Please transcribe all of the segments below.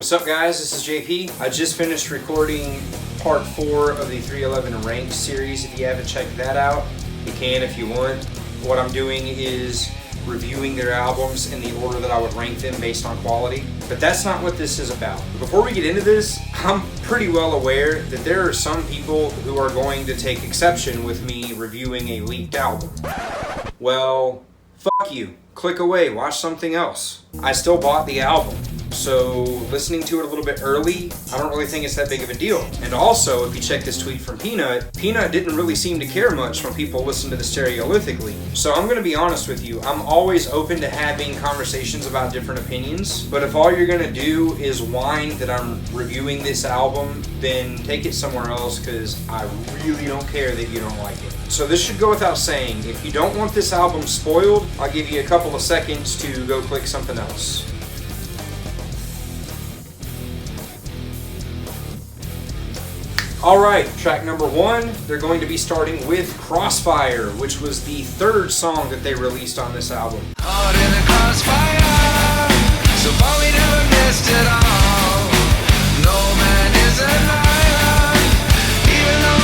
What's up guys, this is JP. I just finished recording part 4 of the 311 Ranked series. If you haven't checked that out, you can if you want. What I'm doing is reviewing their albums in the order that I would rank them based on quality. But that's not what this is about. Before we get into this, I'm pretty well aware that there are some people who are going to take exception with me reviewing a leaked album. Well, fuck you. Click away, watch something else. I still bought the album. So listening to it a little bit early, I don't really think it's that big of a deal. And also, if you check this tweet from Peanut didn't really seem to care much when people listen to the stereolithically. So I'm gonna be honest with you, I'm always open to having conversations about different opinions, but if all you're gonna do is whine that I'm reviewing this album, then take it somewhere else, because I really don't care that you don't like it. So this should go without saying, if you don't want this album spoiled, I'll give you a couple of seconds to go click something else. Alright, track number 1, they're going to be starting with Crossfire, which was the 3rd song that they released on this album. Caught in a crossfire, so far we never missed it all. No man is a liar, even though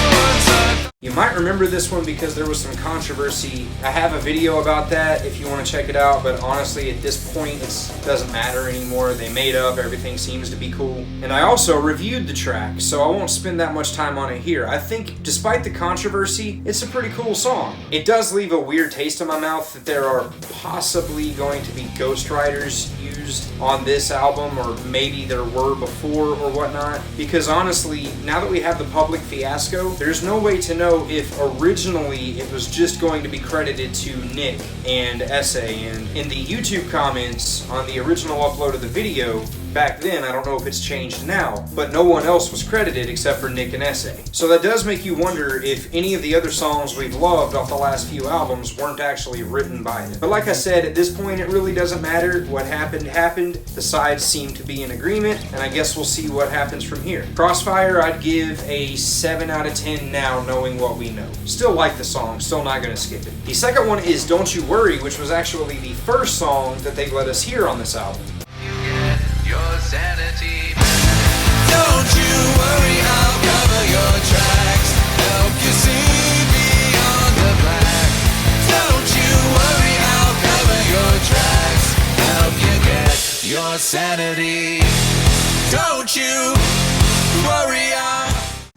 You might remember this one because there was some controversy. I have a video about that if you want to check it out, but honestly at this point it doesn't matter anymore. They made up, everything seems to be cool. And I also reviewed the track, so I won't spend that much time on it here. I think despite the controversy, it's a pretty cool song. It does leave a weird taste in my mouth that there are possibly going to be ghostwriters used on this album, or maybe there were before or whatnot, because honestly, now that we have the public fiasco, there's no way to know if originally it was just going to be credited to Nick and Essay. And in the YouTube comments on the original upload of the video, back then, I don't know if it's changed now, but no one else was credited except for Nick and Essay. So that does make you wonder if any of the other songs we've loved off the last few albums weren't actually written by them. But like I said, at this point it really doesn't matter. What happened happened. The sides seem to be in agreement, and I guess we'll see what happens from here. Crossfire, I'd give a 7 out of 10 now, knowing what we know. Still like the song, still not gonna skip it. The second one is Don't You Worry, which was actually the first song that they let us hear on this album. your sanity. Don't you worry, I'll cover your tracks, help you see beyond the black. Don't you worry, I'll cover your tracks, help you get your sanity. Don't you worry,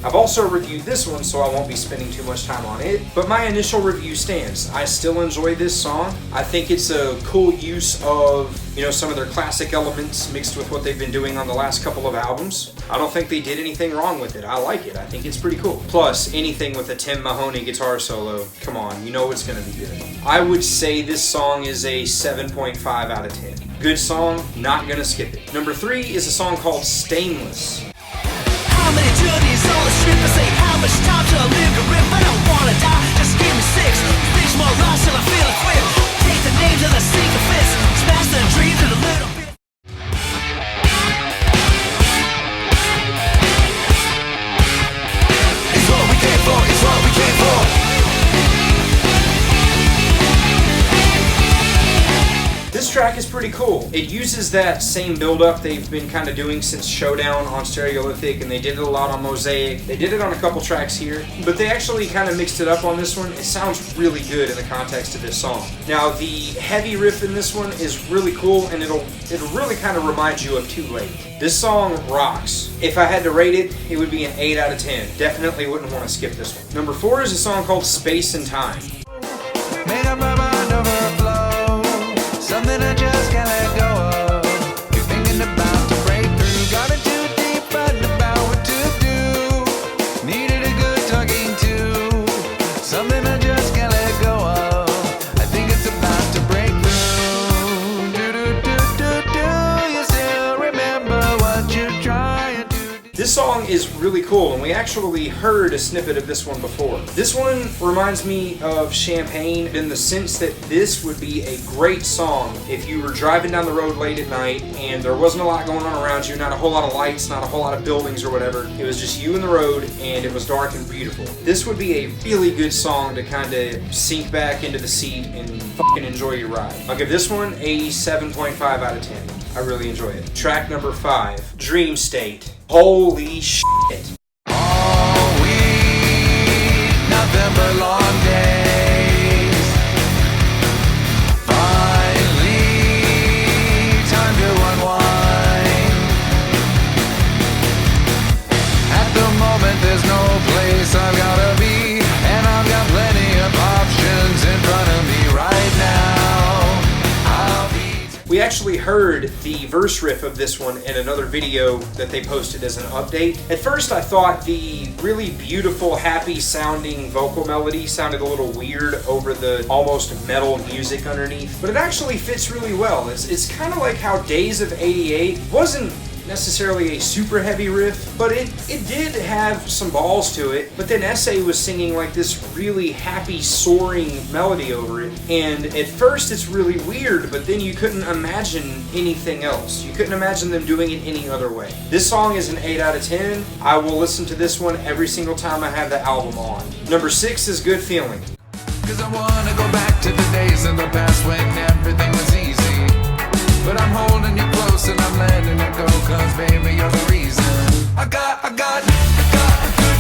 I've also reviewed this one, so I won't be spending too much time on it, but my initial review stands. I still enjoy this song. I think it's a cool use of, some of their classic elements mixed with what they've been doing on the last couple of albums. I don't think they did anything wrong with it. I like it. I think it's pretty cool. Plus, anything with a Tim Mahoney guitar solo, come on, you know it's gonna be good. I would say this song is a 7.5 out of 10. Good song, not gonna skip it. Number 3 is a song called Stainless. How many journeys on the strip? I say how much time till I live the rip? I don't wanna die, just give me 6. Reach more lost till I feel equipped. Take the names of the sycophants, smash their dreams in a little bit. it's what we came for, it's what we came for. This track is pretty cool. It uses that same build-up they've been kind of doing since Showdown on Stereolithic, and they did it a lot on Mosaic. They did it on a couple tracks here, but they actually kind of mixed it up on this one. It sounds really good in the context of this song. Now, the heavy riff in this one is really cool, and it'll really kind of remind you of Too Late. This song rocks. If I had to rate it, it would be an 8 out of 10. Definitely wouldn't want to skip this one. Number 4 is a song called Space and Time. Made up my mind overflow, something I just can't let go of. You're thinking about to break through, got it too deep, fighting about what to do. Needed a good talking to, something I just can't let go of. I think it's about to break through. Do you still remember what you're trying to do? This song is really cool, and we actually heard a snippet of this one before. This one reminds me of Champagne in the sense that this would be a great song if you were driving down the road late at night and there wasn't a lot going on around you, not a whole lot of lights, not a whole lot of buildings or whatever. It was just you and the road, and it was dark and beautiful. This would be a really good song to kind of sink back into the seat and fucking enjoy your ride. I'll give this one a 7.5 out of 10. I really enjoy it. Track number 5, Dream State. Holy shit. All week, nothing but long days. Finally, time to unwind. At the moment, there's no place I've gotta be, and I've got plenty of options in front of me right now. I'll be. We actually heard the verse riff of this one in another video that they posted as an update. At first I thought the really beautiful, happy sounding vocal melody sounded a little weird over the almost metal music underneath, but it actually fits really well. It's kind of like how Days of 88 wasn't necessarily a super heavy riff, but it did have some balls to it. But then S.A. was singing like this really happy, soaring melody over it, and at first it's really weird, but then you couldn't imagine anything else. You couldn't imagine them doing it any other way. This song is an 8 out of 10. I will listen to this one every single time I have the album on. Number 6 is Good Feeling. Cause I wanna go back to the days in the past when everything was easy. But I'm holding you close and I'm letting it go, cause baby you're the reason. I got a good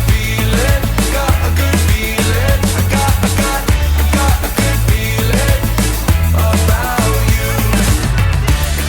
feeling. Got a good feeling. I got a good feeling about you.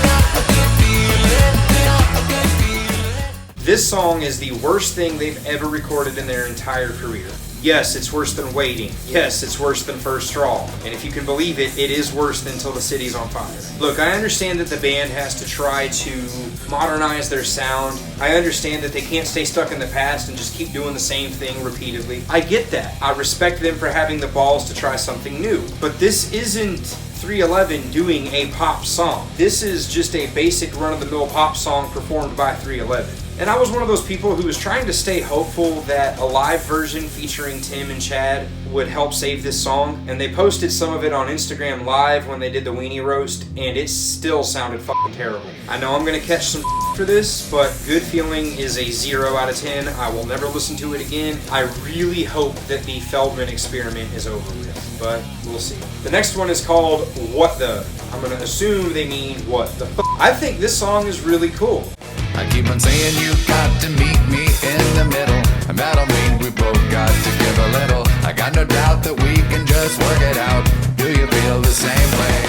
Got a good feeling. Got a good feeling. This song is the worst thing they've ever recorded in their entire career. Yes, it's worse than Waiting. Yes, it's worse than First Straw. And if you can believe it, it is worse than Till the City's on Fire. Look, I understand that the band has to try to modernize their sound. I understand that they can't stay stuck in the past and just keep doing the same thing repeatedly. I get that. I respect them for having the balls to try something new. But this isn't 311 doing a pop song. This is just a basic run-of-the-mill pop song performed by 311. And I was one of those people who was trying to stay hopeful that a live version featuring Tim and Chad would help save this song. And they posted some of it on Instagram Live when they did the Weenie Roast, and it still sounded fucking terrible. I know I'm gonna catch some for this, but Good Feeling is a 0 out of 10. I will never listen to it again. I really hope that the Feldman experiment is over with, but we'll see. The next one is called What The. I'm gonna assume they mean what the fuck. I think this song is really cool. I keep on saying you got to meet me in the middle, and that'll mean we both got to give a little. I got no doubt that we can just work it out. Do you feel the same way?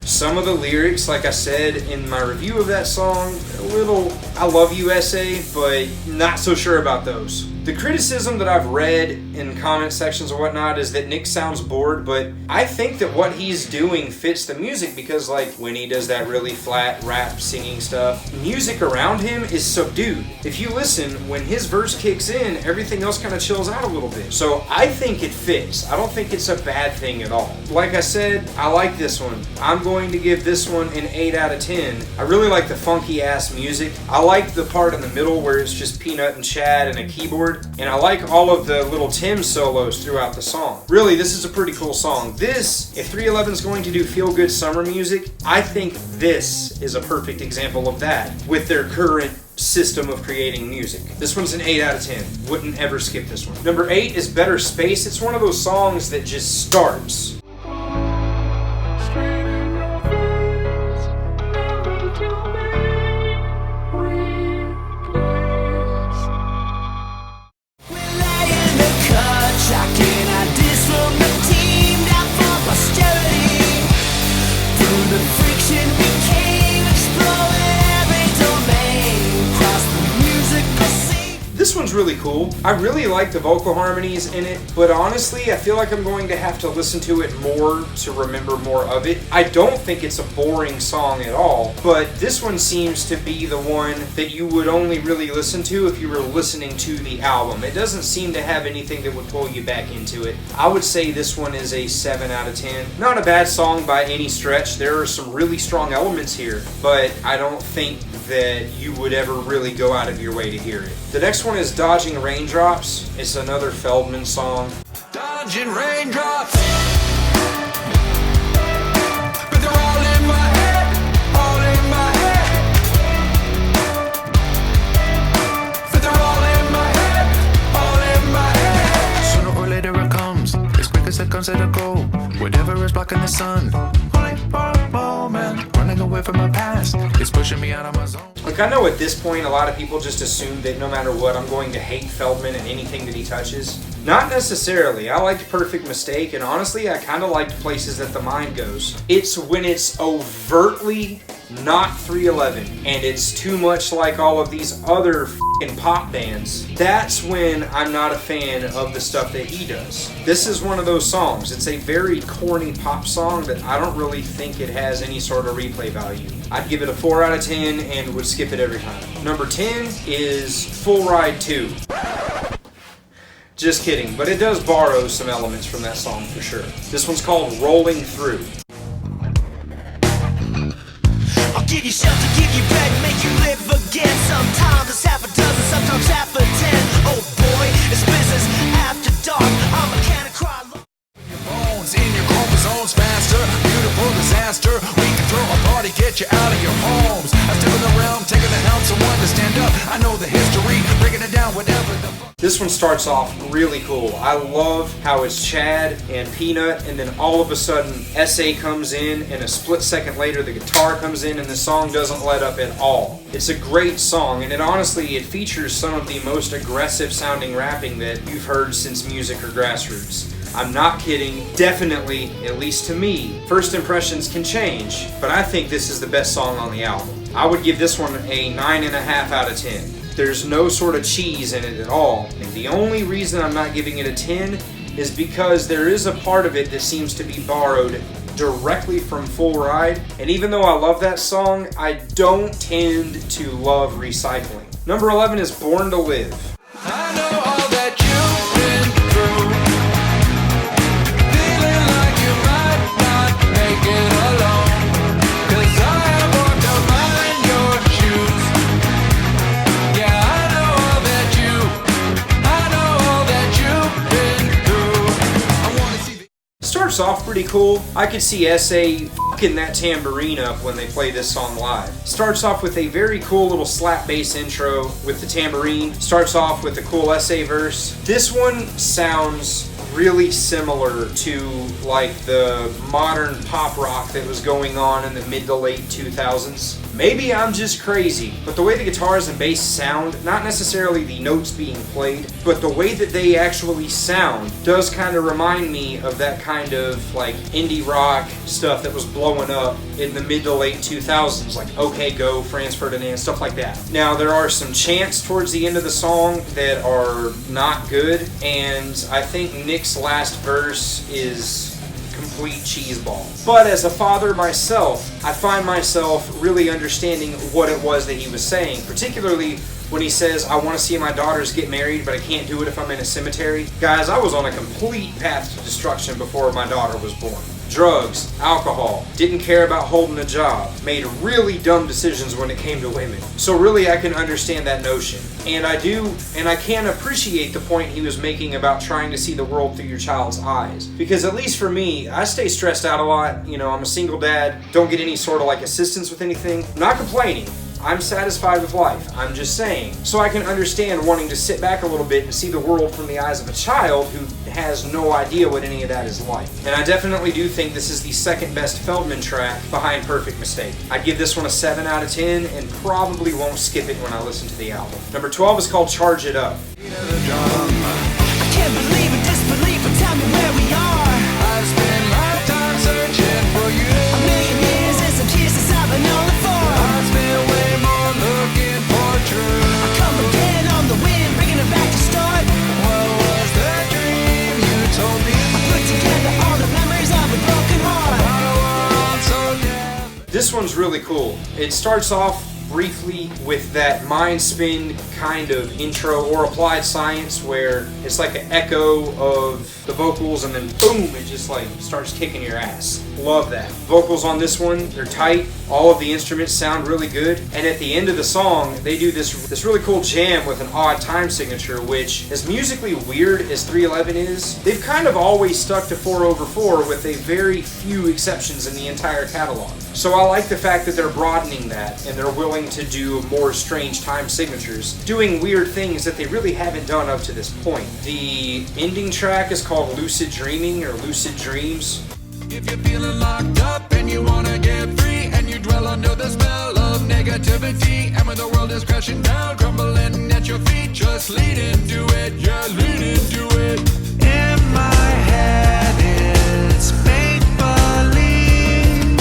Some of the lyrics, like I said in my review of that song, a little I love you S.A., but not so sure about those. The criticism that I've read in comment sections or whatnot is that Nick sounds bored, but I think that what he's doing fits the music because, like, when he does that really flat rap singing stuff, music around him is subdued. If you listen, when his verse kicks in, everything else kind of chills out a little bit. So I think it fits. I don't think it's a bad thing at all. Like I said, I like this one. I'm going to give this one an 8 out of 10. I really like the funky ass music. I like the part in the middle where it's just Peanut and Chad and a keyboard. And I like all of the little Tim solos throughout the song. Really, this is a pretty cool song. This, if 311 is going to do feel-good summer music, I think this is a perfect example of that with their current system of creating music. This one's an 8 out of 10. Wouldn't ever skip this one. Number 8 is Better Space. It's one of those songs that just starts. This one's really cool. I really like the vocal harmonies in it, but honestly, I feel like I'm going to have to listen to it more to remember more of it. I don't think it's a boring song at all, but this one seems to be the one that you would only really listen to if you were listening to the album. It doesn't seem to have anything that would pull you back into it. I would say this one is a 7 out of 10. Not a bad song by any stretch. There are some really strong elements here, but I don't think that you would ever really go out of your way to hear it. The next one is Dodging Raindrops. It's another Feldman song. Dodging raindrops. closer to go. Whatever is blocking the sun. White moment, running away from my past. It's pushing me out of my zone. Look, I know at this point a lot of people just assume that no matter what, I'm going to hate Feldman and anything that he touches. Not necessarily. I liked Perfect Mistake, and honestly, I kind of liked Places That the Mind Goes. It's when it's overtly not 311, and it's too much like all of these other f***ing pop bands. That's when I'm not a fan of the stuff that he does. This is one of those songs. It's a very corny pop song that I don't really think it has any sort of replay value. I'd give it a 4 out of 10 and would skip it every time. Number 10 is Full Ride 2. Just kidding, but it does borrow some elements from that song for sure. This one's called Rolling Through. I'll give you shelter, give you bread, make you live again. Sometimes it's half a dozen, sometimes half a 10. Oh boy, it's business after dark. I'm a can of cry. Your bones in your chromosomes faster. Beautiful disaster. We can throw a party, get you out of your homes. I step in the realm, taking the helm, someone to stand up. I know the history, breaking it down, whatever the fuck. This one starts off really cool. I love how it's Chad and Peanut, and then all of a sudden S.A. comes in, and a split second later the guitar comes in, and the song doesn't let up at all. It's a great song, and it features some of the most aggressive sounding rapping that you've heard since Music or Grassroots. I'm not kidding. Definitely, at least to me, first impressions can change, but I think this is the best song on the album. I would give this one a 9.5 out of 10. There's no sort of cheese in it at all. And the only reason I'm not giving it a 10 is because there is a part of it that seems to be borrowed directly from Full Ride. And even though I love that song, I don't tend to love recycling. Number 11 is Born to Live. I know all that you've been through. Feeling like you might not make it alone. 'Cause I have walked a mile in your shoes. Yeah, I know all that you've been through. I wanna see the Starts off pretty cool. I could see S.A. fucking that tambourine up when they play this song live. Starts off with a very cool little slap bass intro with the tambourine. Starts off with a cool S.A. verse. This one sounds really similar to like the modern pop rock that was going on in the mid to late 2000s. Maybe I'm just crazy, but the way the guitars and bass sound, not necessarily the notes being played, but the way that they actually sound does kind of remind me of that kind of like indie rock stuff that was blowing up in the mid to late 2000s, like OK Go, Franz Ferdinand, stuff like that. Now there are some chants towards the end of the song that are not good, and I think Nick's last verse is complete cheeseball. But as a father myself, I find myself really understanding what it was that he was saying, particularly when he says, I want to see my daughters get married, but I can't do it if I'm in a cemetery. Guys, I was on a complete path to destruction before my daughter was born. Drugs, alcohol, didn't care about holding a job, made really dumb decisions when it came to women. So really I can understand that notion. And I do, and I can appreciate the point he was making about trying to see the world through your child's eyes. Because at least for me, I stay stressed out a lot. You know, I'm a single dad, don't get any sort of like assistance with anything. I'm not complaining. I'm satisfied with life. I'm just saying. So I can understand wanting to sit back a little bit and see the world from the eyes of a child who has no idea what any of that is like. And I definitely do think this is the second best Feldman track behind Perfect Mistake. I'd give this one a 7 out of 10 and probably won't skip it when I listen to the album. Number 12 is called Charge It Up. I can't believe and disbelieve, but tell me where we are. I've spent lifetime searching for you. A million years and some years since I've been on the floor. I've spent way more looking for truth. I come again on the wind, bringing it back to start. What was that dream you told me? I put together all the memories of a broken heart. I want so damn. This one's really cool. It starts off briefly with that mind spin kind of intro or applied science where it's like an echo of the vocals and then boom, it just like starts kicking your ass. Love that. Vocals on this one, they're tight. All of the instruments sound really good. And at the end of the song, they do this really cool jam with an odd time signature, which, as musically weird as 311 is, they've kind of always stuck to 4/4 with a very few exceptions in the entire catalog. So I like the fact that they're broadening that and they're willing to do more strange time signatures, doing weird things that they really haven't done up to this point. The ending track is called Lucid Dreaming or Lucid Dreams. If you're feeling locked up and you wanna get free, and you dwell under the spell of negativity, and when the world is crashing down, crumbling at your feet, just lean into it, yeah, lean into it. In my head it's make believe,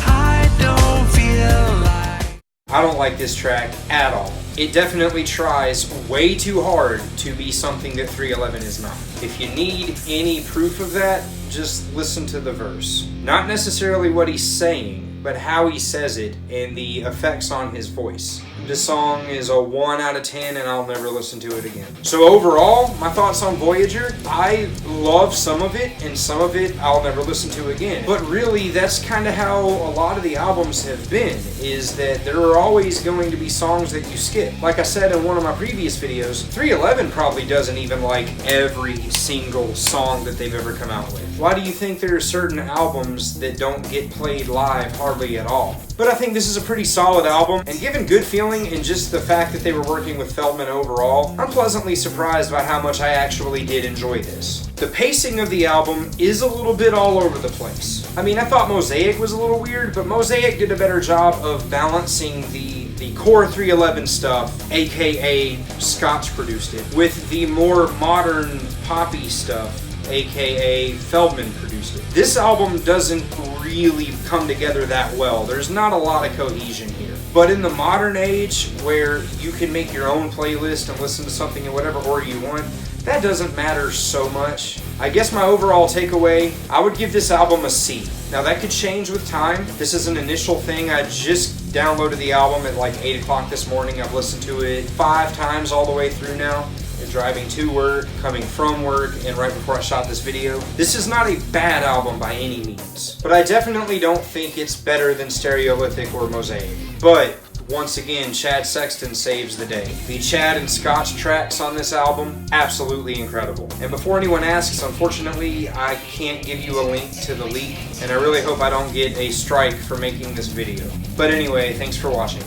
I don't feel like. I don't like this track at all. It definitely tries way too hard to be something that 311 is not. If you need any proof of that, just listen to the verse. Not necessarily what he's saying, but how he says it and the effects on his voice. This song is a 1 out of 10 and I'll never listen to it again. So overall, my thoughts on Voyager, I love some of it and some of it I'll never listen to again. But really, that's kind of how a lot of the albums have been, is that there are always going to be songs that you skip. Like I said in one of my previous videos, 311 probably doesn't even like every single song that they've ever come out with. Why do you think there are certain albums that don't get played live hardly at all? But I think this is a pretty solid album, and given good feeling and just the fact that they were working with Feldman overall, I'm pleasantly surprised by how much I actually did enjoy this. The pacing of the album is a little bit all over the place. I mean, I thought Mosaic was a little weird, but Mosaic did a better job of balancing the core 311 stuff, aka Scotch produced it, with the more modern poppy stuff, aka Feldman produced it. This album doesn't really come together that well. There's not a lot of cohesion here. But in the modern age, where you can make your own playlist and listen to something in whatever order you want, that doesn't matter so much. I guess my overall takeaway, I would give this album a C. Now that could change with time. This is an initial thing. I just downloaded the album at like 8 o'clock this morning. I've listened to it 5 times all the way through now. Driving to work, coming from work, and right before I shot this video. This is not a bad album by any means, but I definitely don't think it's better than Stereolithic or Mosaic. But once again, Chad Sexton saves the day. The Chad and Scotch tracks on this album, absolutely incredible. And before anyone asks, unfortunately, I can't give you a link to the leak, and I really hope I don't get a strike for making this video. But anyway, thanks for watching.